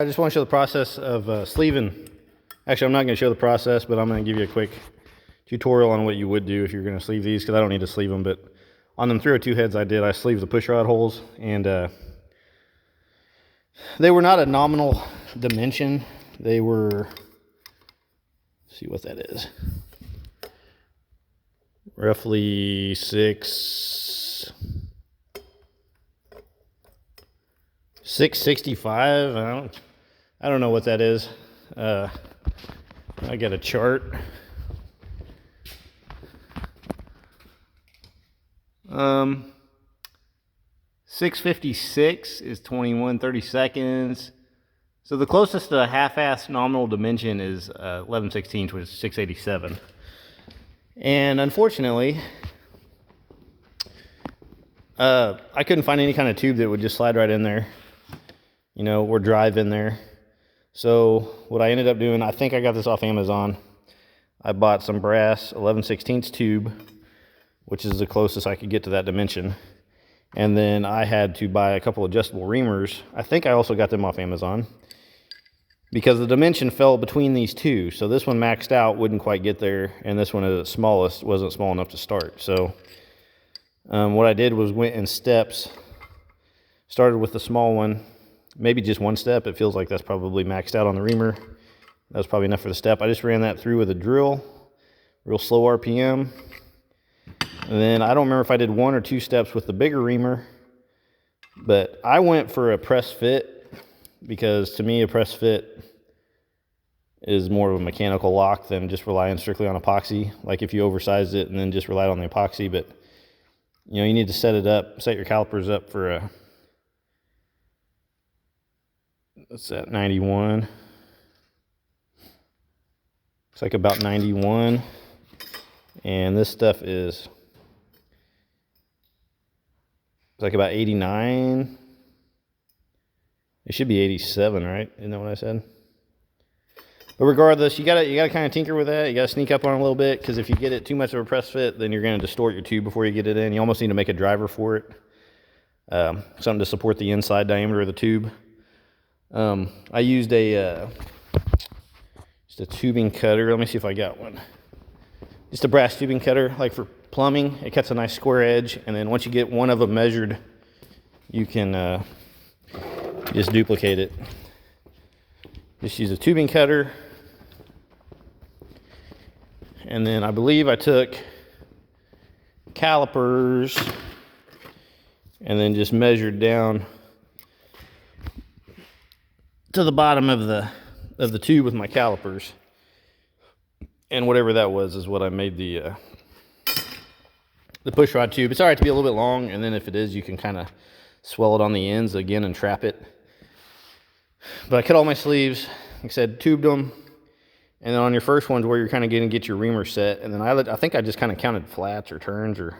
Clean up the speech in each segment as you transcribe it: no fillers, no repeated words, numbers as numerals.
I just want to show the process of sleeving. Actually, I'm not going to show the process, but I'm going to give you a quick tutorial on what you would do if you're going to sleeve these, because I don't need to sleeve them. But on them 302 heads I sleeved the pushrod holes, and they were not a nominal dimension. They were, let's see what that is, roughly 665. I don't know what that is. I got a chart. 656 is 21/30 seconds. So the closest to a half-ass nominal dimension is 11/16, which is 687. And unfortunately, I couldn't find any kind of tube that would just slide right in there, you know, or drive in there. So what I ended up doing, I think I got this off Amazon. I bought some brass 11/16 tube, which is the closest I could get to that dimension. And then I had to buy a couple adjustable reamers. I think I also got them off Amazon, because the dimension fell between these two. So this one maxed out, wouldn't quite get there, and this one at its smallest wasn't small enough to start. So what I did was went in steps, started with the small one, maybe just one step. It feels like that's probably maxed out on the reamer. That was probably enough for the step. I just ran that through with a drill, real slow RPM. And then I don't remember if I did 1 or 2 steps with the bigger reamer, but I went for a press fit, because to me a press fit is more of a mechanical lock than just relying strictly on epoxy. Like if you oversized it and then just relied on the epoxy. But you know, you need to set it up, set your calipers up for a, what's that, 91. It's like about 91. And this stuff is, it's like about 89. It should be 87, right? Isn't that what I said? But regardless, you gotta kind of tinker with that. You gotta sneak up on it a little bit, because if you get it too much of a press fit, then you're gonna distort your tube before you get it in. You almost need to make a driver for it, something to support the inside diameter of the tube. I used just a tubing cutter. Let me see if I got one. Just a brass tubing cutter, like for plumbing. It cuts a nice square edge, and then once you get one of them measured, you can just duplicate it. Just use a tubing cutter. And then I believe I took calipers and then just measured down to the bottom of the tube with my calipers. And whatever that was is what I made the pushrod tube. It's all right to be a little bit long, and then if it is, you can kind of swell it on the ends again and trap it. But I cut all my sleeves, like I said, tubed them, and then on your first ones where you're kind of going to get your reamer set, and then I think I just kind of counted flats or turns, or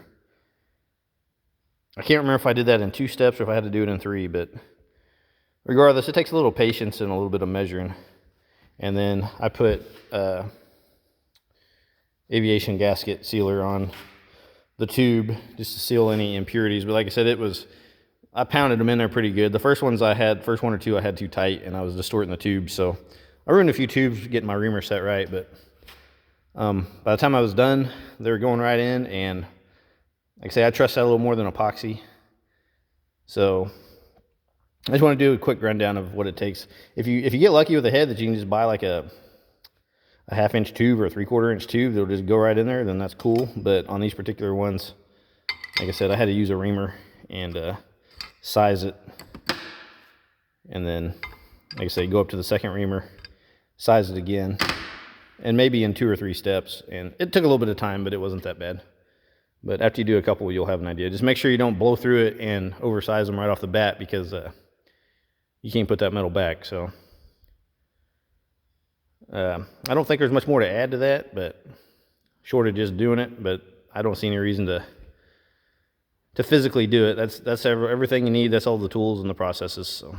I can't remember if I did that in 2 steps or if I had to do it in 3, but regardless, it takes a little patience and a little bit of measuring. And then I put aviation gasket sealer on the tube just to seal any impurities. But like I said, I pounded them in there pretty good. The first one or two I had too tight, and I was distorting the tube, so I ruined a few tubes getting my reamer set right. But by the time I was done, they were going right in, and like I say, I trust that a little more than epoxy. So I just want to do a quick rundown of what it takes. If you get lucky with a head that you can just buy like a 1/2-inch tube or a 3/4-inch tube that'll just go right in there, then that's cool. But on these particular ones, like I said, I had to use a reamer and size it, and then, like I say, go up to the second reamer, size it again, and maybe in 2 or 3 steps. And it took a little bit of time, but it wasn't that bad. But after you do a couple, you'll have an idea. Just make sure you don't blow through it and oversize them right off the bat, because you can't put that metal back. So I don't think there's much more to add to that, but short of just doing it. But I don't see any reason to physically do it. That's everything you need. That's all the tools and the processes. So.